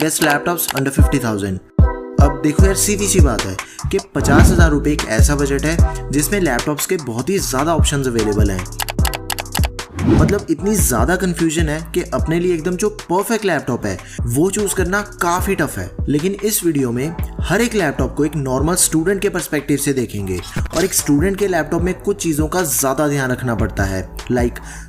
Best laptops under 50,000। अब देखो यार, सीधी सी बात है कि 50,000 रुपये एक ऐसा बजट है जिसमें लैपटॉप्स के बहुत ही ज़्यादा ऑप्शंस अवेलेबल हैं। मतलब इतनी ज़्यादा कंफ्यूजन है कि अपने लिए एकदम जो परफेक्ट लैपटॉप है वो चूज करना काफ़ी टफ है। लेकिन इस वीडियो में हर एक लैपटॉप को एक नॉर्मल स्टूडेंट के पर्सपेक्टिव से देखेंगे और एक स्टूडेंट के लैपटॉप में कुछ चीज़ों का ज़्यादा ध्यान रखना पड़ता है।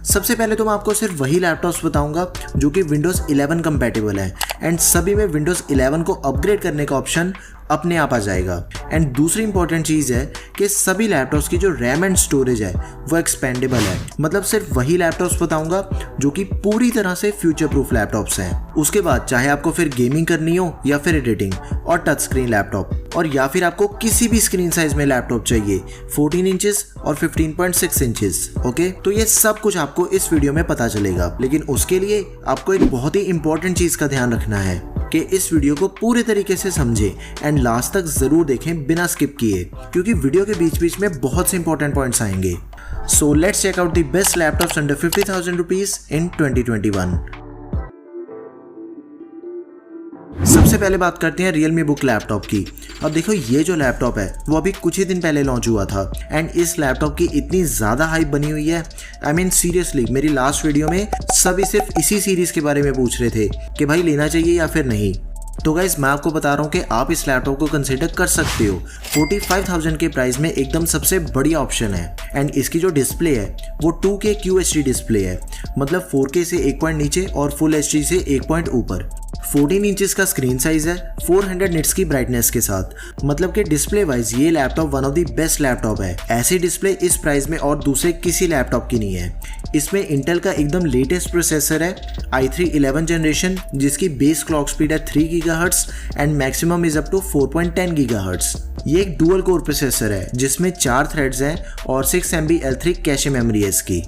सबसे पहले तो मैं आपको सिर्फ वही लैपटॉप्स बताऊंगा जो कि विंडोज़ 11 कंपैटिबल है एंड सभी में विंडोज़ 11 को अपग्रेड करने का ऑप्शन अपने आप आ जाएगा। एंड दूसरी इंपॉर्टेंट चीज़ है कि सभी लैपटॉप्स की जो रैम एंड स्टोरेज है वो एक्सपेंडेबल है। मतलब सिर्फ वही लैपटॉप्स बताऊंगा जो कि पूरी तरह से फ्यूचर प्रूफ लैपटॉप्स हैं। उसके बाद चाहे आपको फिर गेमिंग करनी हो या फिर एडिटिंग और टच स्क्रीन लैपटॉप, और या फिर आपको किसी भी स्क्रीन साइज में लैपटॉप चाहिए 14 इंचेस और 15.6 इंचेस। ओके, तो ये सब कुछ आपको इस वीडियो में पता चलेगा। लेकिन उसके लिए आपको एक बहुत ही इंपॉर्टेंट चीज़ का ध्यान रखना है कि इस वीडियो को पूरे तरीके से समझें एंड लास्ट तक जरूर देखें बिना स्किप किए, क्योंकि वीडियो के बीच बीच में बहुत से इंपॉर्टेंट पॉइंट्स आएंगे। So let's check out the best laptops under 50,000 rupees in 2021। सबसे पहले बात करते हैं Realme Book लैपटॉप की। अब देखो, ये जो लैपटॉप है वो अभी कुछ ही दिन पहले लॉन्च हुआ था एंड इस लैपटॉप की इतनी ज़्यादा हाइप बनी हुई है। आई मीन सीरियसली, मेरी लास्ट वीडियो में सभी सिर्फ इसी सीरीज़ के बारे में पूछ रहे थे कि भाई लेना चाहिए या फिर नहीं। तो गाइस, मैं आपको बता रहा हूँ कि आप इस लैपटॉप को कंसिडर कर सकते हो। 45,000 के प्राइस में एकदम सबसे बढ़िया ऑप्शन है। एंड इसकी जो डिस्प्ले है वो 2K QHD डिस्प्ले है, मतलब 4K से 1 पॉइंट नीचे और फुल HD से 1 पॉइंट ऊपर। 14 इंचेस का स्क्रीन साइज है 400 निट्स की ब्राइटनेस के साथ। मतलब कि डिस्प्ले वाइज ये laptop one of the best laptop है। ऐसी डिस्प्ले इस प्राइस में और दूसरे किसी लैपटॉप की नहीं है। इसमें इंटेल का एकदम लेटेस्ट प्रोसेसर है i3 11 जनरेशन, जिसकी बेस क्लॉक स्पीड है 3 GHz and maximum is up to 4.10 GHz। ये एक डुअल कोर प्रोसेसर है जिसमें 4 थ्रेड्स हैं और 6 MB L3 कैशे मेमोरी है इसकी।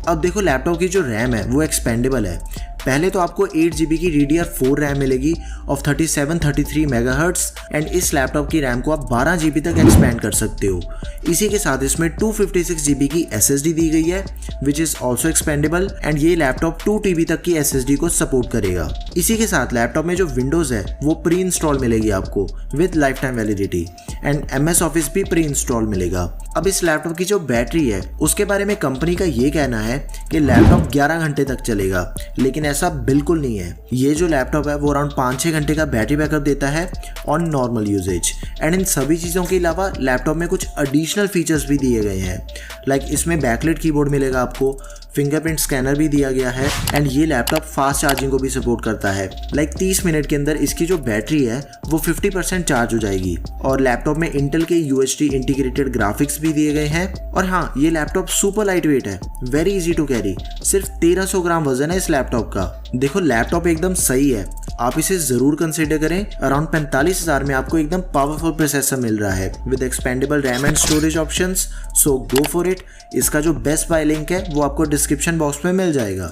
अब देखो, लैपटॉप की जो रैम है वो एक्सपेंडेबल है। पहले तो आपको 8 GB की DDR4 रैम मिलेगी ऑफ 3733 MHz एंड इस लैपटॉप की रैम को आप 12 GB तक एक्सपेंड कर सकते हो। इसी के साथ इसमें 256 GB की SSD दी गई है which is also expendable and ये लैपटॉप 2 TB तक की SSD को सपोर्ट करेगा। इसी के साथ लैपटॉप में जो विंडोज़ है वो प्री इंस्टॉल मिलेगी आपको with life time validity and MS office भी प्री इंस्टॉल मिलेगा। अब इस लैपटॉप की जो बैटरी है उसके बारे में कंपनी का ये कहना है कि लैपटॉप 11 घंटे तक चलेगा, लेकिन ऐसा बिल्कुल नहीं है। ये जो लैपटॉप है वो अराउंड 5-6 घंटे का बैटरी बैकअप देता है ऑन नॉर्मल यूजेज। एंड इन सभी चीज़ों के अलावा लैपटॉप में कुछ एडिशनल फीचर्स भी दिए गए हैं। इसमें बैकलाइट कीबोर्ड मिलेगा आपको, फिंगरप्रिंट स्कैनर भी दिया गया है एंड ये लैपटॉप फास्ट चार्जिंग को भी सपोर्ट करता है। 30 मिनट के अंदर इसकी जो बैटरी है वो 50% चार्ज हो जाएगी। और लैपटॉप में इंटेल के UHD इंटीग्रेटेड ग्राफिक्स भी दिए गए हैं। और हाँ, ये लैपटॉप सुपर लाइट वेट है, वेरी इजी टू कैरी। सिर्फ 1300 ग्राम वजन है इस लैपटॉप का। देखो, लैपटॉप एकदम सही है, आप इसे जरूर कंसिडर करें। अराउंड 45,000 में आपको एकदम पावरफुल प्रोसेसर मिल रहा है with expandable RAM and storage options. So go for it. इसका जो बेस्ट बाय लिंक है वो आपको डिस्क्रिप्शन बॉक्स में मिल जाएगा।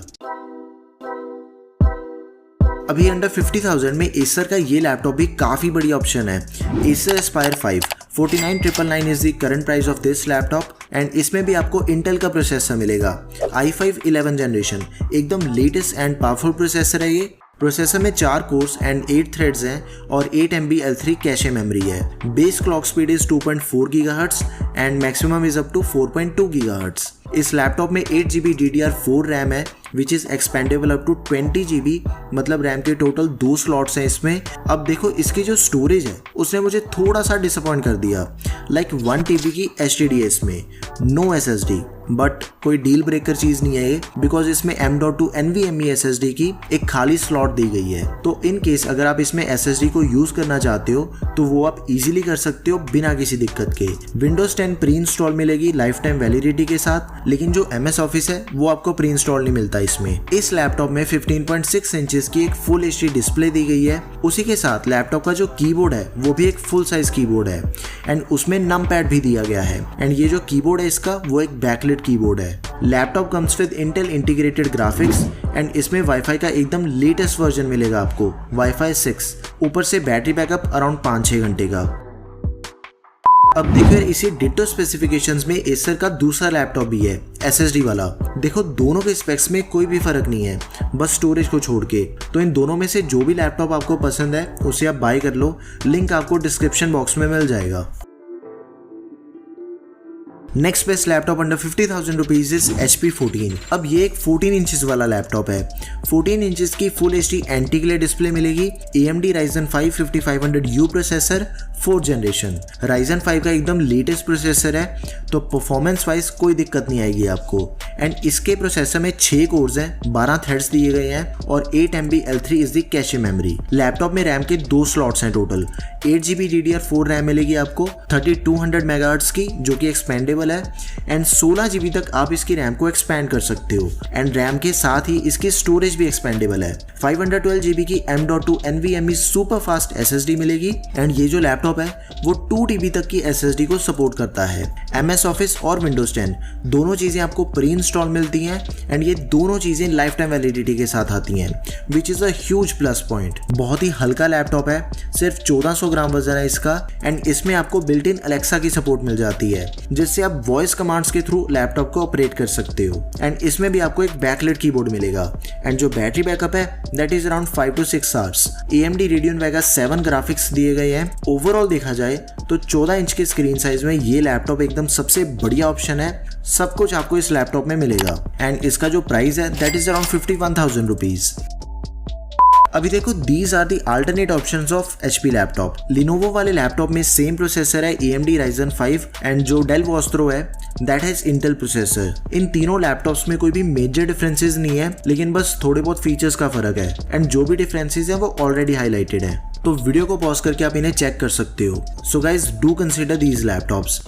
अभी अंडर 50,000 में एसर का ये लैपटॉप भी काफ़ी बड़ी ऑप्शन है। Acer Aspire 5 49,999 is the current price of this laptop and इसमें भी आपको इंटेल का प्रोसेसर मिलेगा i5 11 जनरेशन। एकदम लेटेस्ट एंड पावरफुल प्रोसेसर है ये। प्रोसेसर में 4 कोर्स एंड 8 थ्रेड्स हैं और 8 MB L3 कैशे मेमोरी है। Base clock speed is 2.4 GHz and maximum is up to 4.2 GHz। इस लैपटॉप में 8 GB DDR4 रैम है which is expandable up to 20 GB। मतलब रैम के टोटल 2 स्लॉट्स हैं इसमें। अब देखो, इसकी जो स्टोरेज है उसने मुझे थोड़ा सा डिसअपॉइंट कर दिया। 1 TB की HDD है इसमें, नो SSD। बट कोई डील ब्रेकर चीज़ नहीं है ये, बिकॉज इसमें M.2 NVMe SSD की एक खाली स्लॉट दी गई है। तो इन केस अगर आप इसमें SSD को यूज़ करना चाहते हो तो वो आप इजीली कर सकते हो बिना किसी दिक्कत के। Windows 10 प्री इंस्टॉल मिलेगी लाइफ टाइम वैलिडिटी के साथ, लेकिन जो MS ऑफिस है वो आपको प्री इंस्टॉल नहीं मिलता इसमें। इस लैपटॉप में 15.6 इंचेस की एक फुल HD डिस्प्ले दी गई है। उसी के साथ लैपटॉप का जो कीबोर्ड है वो भी एक फुल साइज कीबोर्ड है एंड उसमें नम पैड भी दिया गया है। एंड ये जो कीबोर्ड है इसका वो एक बैकलाइट कीबोर्ड है। Laptop comes with Intel integrated graphics and इसमें वाईफाई का एकदम लेटेस्ट वर्जन मिलेगा आपको, वाईफाई 6। ऊपर से बैटरी बैकअप अराउंड 5-6 घंटे का। अब देखो यार, इसी डिटो स्पेसिफिकेशंस में एसर का दूसरा लैपटॉप भी है SSD वाला। देखो, दोनों के स्पेक्स में कोई भी फर्क नहीं है, बस स्टोरेज को छोड़ के। तो इन दोनों में से जो भी लैपटॉप आपको पसंद है उसे आप बाय कर लो, लिंक आपको डिस्क्रिप्शन बॉक्स में मिल जाएगा। Next best laptop under 50,000 rupees is HP 14। अब ये एक 14 इंचेस वाला लैपटॉप है। 14 इंचेस की full HD anti glare display मिलेगी, AMD Ryzen 5 5500U processor 4th generation. Ryzen 5 का एकदम लेटेस्ट प्रोसेसर है, तो परफॉर्मेंस वाइज कोई दिक्कत नहीं आएगी आपको। एंड इसके प्रोसेसर में 6 कोर्स हैं, 12 थ्रेड्स दिए गए हैं और 8 MB L3 is the cache memory. Laptop में रैम के 2 स्लॉट्स हैं टोटल। 8 GB DDR4 रैम मिलेगी आपको 3200 MHz की, जो कि एक्सपेंडेबल है। एंड 16 GB तक आप इसकी रैम को एक्सपेंड कर सकते हो। एंड रैम के साथ ही इसकी स्टोरेज भी एक्सपेंडेबल है। 512 GB की M.2 NVMe super fast SSD मिलेगी। एंड ये जो लैपटॉप है वो 2 TB तक की SSD को सपोर्ट करता है। MS Office और Windows 10 दोनों चीजें आपको प्री इंस्टॉल मिलती हैं। एंड ये दोनों चीजें लाइफ टाइम वैलिडिटी के साथ आती हैं, which is a huge plus point. बहुत ही हल्का लैपटॉप है, सिर्फ 1400 ग्राम वजन है इसका। एंड इसमें आपको बिल्ट इन अलेक्सा की सपोर्ट मिल जाती है, जिससे आप वॉइस कमांड्स के थ्रू लैपटॉप को ऑपरेट कर सकते हो। एंड इसमें भी आपको एक बैकलाइट कीबोर्ड मिलेगा। एंड जो बैटरी बैकअप है that is around 5 to 6 hours. AMD Radeon Vega 7 graphics दिए गए हैं। ओवरऑल देखा जाए तो 14 इंच के स्क्रीन साइज में ये लैपटॉप एकदम सबसे बढ़िया ऑप्शन है। सब कुछ आपको इस लैपटॉप में मिलेगा। एंड इसका जो प्राइस है दैट इज अराउंड 51,000 रुपीज। अभी देखो, these are the alternate options of HP laptop. Lenovo वाले लैपटॉप में सेम प्रोसेसर है AMD Ryzen 5 एंड जो Dell Vostro है दैट हैज इंटेल प्रोसेसर। इन तीनों लैपटॉप्स में कोई भी मेजर डिफरेंसेस नहीं है, लेकिन बस थोड़े बहुत फीचर्स का फर्क है। एंड जो भी डिफरेंसेस है वो ऑलरेडी हाईलाइटेड है, तो वीडियो को पॉज करके आप इन्हें चेक कर सकते हो। So guys, do consider these laptops.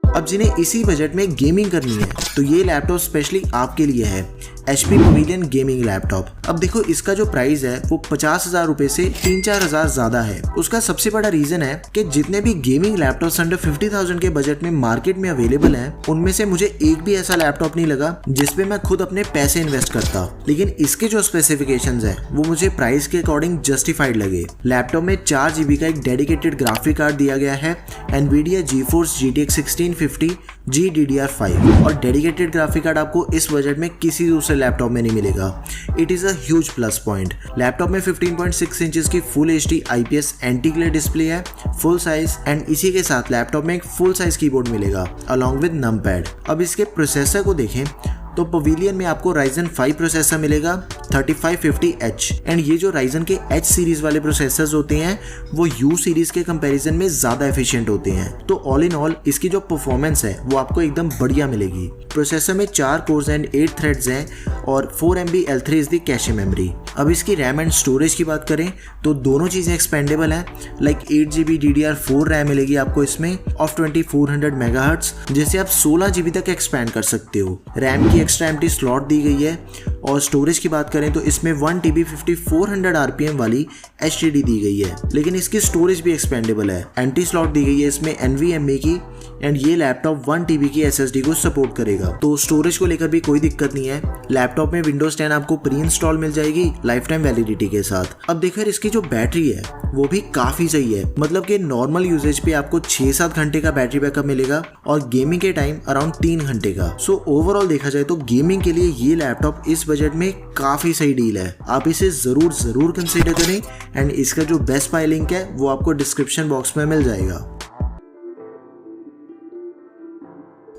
अब जिन्हें इसी बजट में गेमिंग करनी है तो ये लैपटॉप स्पेशली आपके लिए है, HP Pavilion गेमिंग लैपटॉप। अब देखो, इसका जो प्राइस है वो 50,000 रुपए से 3-4 हजार ज्यादा है। उसका सबसे बड़ा रीजन है कि जितने भी गेमिंग लैपटॉप्स अंडर 50,000 के बजट में मार्केट में अवेलेबल हैं, उनमें से मुझे एक भी ऐसा लैपटॉप नहीं लगा जिसपे मैं खुद अपने पैसे इन्वेस्ट करता। लेकिन इसके जो स्पेसिफिकेशंस है वो मुझे प्राइस के अकॉर्डिंग जस्टिफाइड लगे। लैपटॉप में 4 GB का एक डेडिकेटेड ग्राफिक कार्ड दिया गया है, NVIDIA GeForce GTX 1650 GDDR5, और डेडिकेटेड ग्राफिक कार्ड आपको इस बजट में किसी दूसरे लैपटॉप में नहीं मिलेगा। It is a huge plus point. Laptop में 15.6 इंचेस की full HD IPS anti glare display है, फुल साइज। एंड इसी के साथ लैपटॉप में एक फुल साइज कीबोर्ड मिलेगा अलॉन्ग विद नमपैड। अब इसके प्रोसेसर को देखें तो पवेलियन में आपको Ryzen 5 प्रोसेसर मिलेगा 3550H। एंड ये जो Ryzen के H सीरीज वाले प्रोसेसर्स होते हैं वो U सीरीज के कंपैरिजन में ज्यादा एफिशिएंट होते हैं। तो ऑल इन ऑल इसकी जो परफॉर्मेंस है वो आपको एकदम बढ़िया मिलेगी। प्रोसेसर में 4 कोर्स एंड 8 थ्रेड्स हैं और 4 MB L3 is the cache memory. अब इसकी रैम एंड स्टोरेज की बात करें तो दोनों चीजें एक्सपेंडेबल हैं। लाइक 8 GB DDR4 रैम मिलेगी आपको इसमें ऑफ 2400 MHz, जिसे आप 16 GB तक एक्सपेंड कर सकते हो। रैम की एक्स्ट्रा एम्प्टी स्लॉट दी गई है। और स्टोरेज की बात करें तो इसमें 1 TB 5400 RPM वाली HDD दी गई है, लेकिन इसकी स्टोरेज भी एक्सपेंडेबल है। एंटी स्लॉट दी गई है इसमें NVMe की। एंड ये लैपटॉप 1 TB की SSD को सपोर्ट करेगा, तो स्टोरेज को लेकर भी कोई दिक्कत नहीं है। लैपटॉप में Windows 10 आपको प्री इंस्टॉल मिल जाएगी लाइफ टाइम वैलिडिटी के साथ। अब देखो, इसकी जो बैटरी है वो भी काफी सही है। मतलब कि नॉर्मल यूजेज पे आपको 6-7 घंटे का बैटरी बैकअप मिलेगा और गेमिंग के टाइम अराउंड 3 घंटे का। सो ओवरऑल देखा जाए तो गेमिंग के लिए ये लैपटॉप इस बजट में काफी सही डील है। आप इसे जरूर कंसीडर करें। एंड इसका जो बेस्ट बाय लिंक है वो आपको डिस्क्रिप्शन बॉक्स में मिल जाएगा।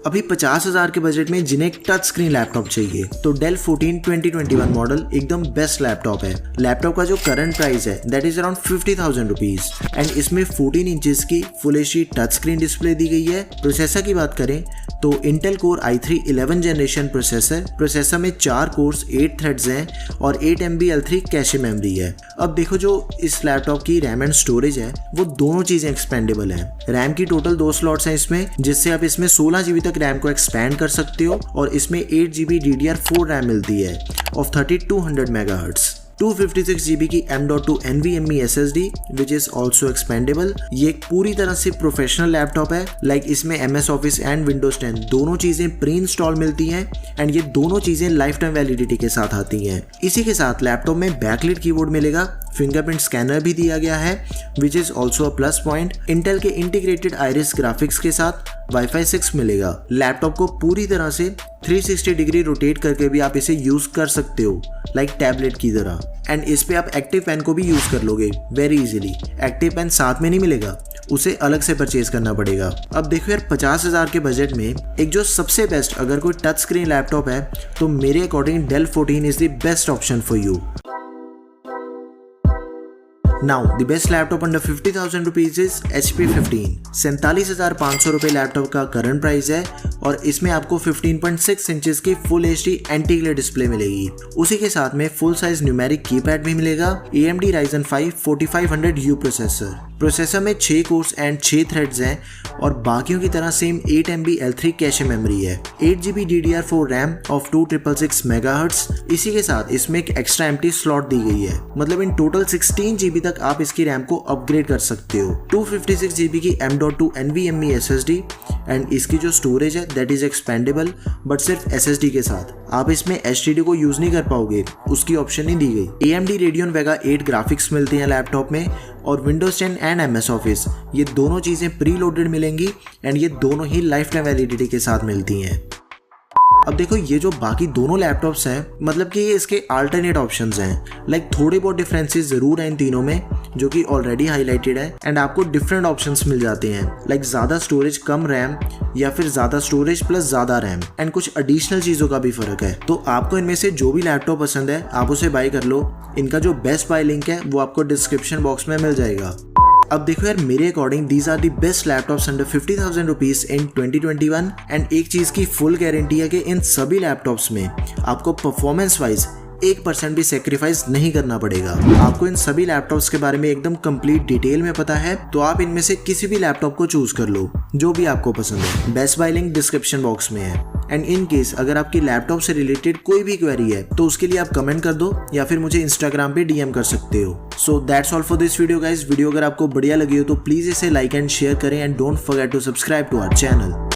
अभी 50,000 के बजट में जिन्हें टच स्क्रीन लैपटॉप चाहिए तो Dell 14 2021 मॉडल एकदम बेस्ट लैपटॉप है। लैपटॉप का जो करंट प्राइस है that is around 50,000 rupees. And इसमें 14 इंचेस की full HD touch screen display दी गई है। प्रोसेसर की बात करें तो Intel Core i3 11 generation processor में 4 कोर्स 8 थ्रेड्स हैं और 8 MB L3 कैशे मेमोरी है। अब देखो, जो इस लैपटॉप की रैम एंड स्टोरेज है वो दोनों चीजें एक्सपेंडेबल हैं। रैम की टोटल 2 स्लॉट्स हैं इसमें, जिससे आप इसमें 16 GB तक रैम को एक्सपैंड कर सकते हो। और इसमें 8 GB DDR4 रैम मिलती है ऑफ 3200 MHz। 256 GB की M.2 NVMe SSD which is also expandable। ये एक पूरी तरह से प्रोफेशनल लैपटॉप है। लाइक इसमें MS Office एंड Windows 10 दोनों चीजें प्री इंस्टॉल मिलती हैं। एंड ये दोनों चीजें लाइफ टाइम वैलिडिटी के साथ आती हैं। इसी के साथ लैपटॉप में बैकलाइट कीबोर्ड मिलेगा फिंगरप्रिंट स्कैनर भी दिया गया है which is also a plus point. Intel के इंटीग्रेटेड आइरिस ग्राफिक्स के साथ वाईफाई 6 मिलेगा। लैपटॉप को पूरी तरह से 360 डिग्री रोटेट करके भी आप इसे यूज कर सकते हो लाइक टैबलेट की तरह। एंड इस पे आप एक्टिव पेन को भी यूज कर लोगे वेरी इजीली। एक्टिव पेन साथ में नहीं मिलेगा, उसे अलग से परचेज करना पड़ेगा। अब देखो यार 50,000 के बजट में एक जो सबसे बेस्ट अगर कोई टच स्क्रीन लैपटॉप है तो मेरे according Dell 14 is the best option for you. Now, the best laptop under 50,000 rupees is HP 15। 47,500 रुपये लैपटॉप का करंट प्राइस है और इसमें आपको 15.6 इंचेस की full HD anti glare display मिलेगी। उसी के साथ में फुल साइज न्यूमेरिक कीपैड भी मिलेगा। AMD Ryzen 5 4500U प्रोसेसर में 6 कोर्स एंड 6 थ्रेड्स हैं और बाकियों की तरह same 8 MB L3 cache memory है। 8 GB DDR4 RAM of 2666 MHz। इसी के साथ इसमें एक एक्स्ट्रा एम्प्टी स्लॉट दी गई है, मतलब इन टोटल 16 GB तक आप इसकी रैम को अपग्रेड कर सकते हो। 256 GB की M.2 NVMe SSD एंड इसकी जो स्टोरेज है दैट इज एक्सपेंडेबल बट सिर्फ SSD के साथ। आप इसमें HDD को यूज नहीं कर पाओगे, उसकी ऑप्शन नहीं दी गई। AMD Radeon Vega 8 ग्राफिक्स मिलते हैं लैपटॉप में और Windows 10 एंड MS Office ये दोनों चीजें प्री लोडेड मिलेंगी एंड ये दोनों ही लाइफ टाइम वैलिडिटी के साथ मिलती हैं। अब देखो ये जो बाकी दोनों लैपटॉप्स हैं मतलब कि ये इसके अल्टरनेट ऑप्शंस हैं। लाइक थोड़े बहुत डिफरेंसेस जरूर हैं इन तीनों में जो कि ऑलरेडी हाईलाइटेड है एंड आपको डिफरेंट ऑप्शंस मिल जाते हैं लाइक ज़्यादा स्टोरेज कम रैम या फिर ज़्यादा स्टोरेज प्लस ज़्यादा रैम एंड कुछ एडिशनल चीज़ों का भी फर्क है। तो आपको इनमें से जो भी लैपटॉप पसंद है आप उसे बाय कर लो। इनका जो बेस्ट बाय लिंक है वो आपको डिस्क्रिप्शन बॉक्स में मिल जाएगा। अब देखो यार मेरे according these are the best laptops under 50,000 rupees in 2021 and एक चीज की फुल गारंटी है कि इन सभी लैपटॉप्स में आपको परफॉर्मेंस वाइज 1% भी सेक्रीफाइस नहीं करना पड़ेगा। आपको इन सभी लैपटॉप्स के बारे में एकदम कंप्लीट डिटेल में पता है तो आप इनमें से किसी भी लैपटॉप को चूज कर लो जो भी आपको पसंद है। Best bye link description box में है एंड इन केस अगर आपकी लैपटॉप से रिलेटेड कोई भी क्वेरी है तो उसके लिए आप कमेंट कर दो या फिर मुझे इंस्टाग्राम पे DM कर सकते हो। So that's all for this video guys. Video अगर आपको बढ़िया लगी हो तो प्लीज इसे लाइक एंड शेयर करें and don't forget to subscribe to our channel.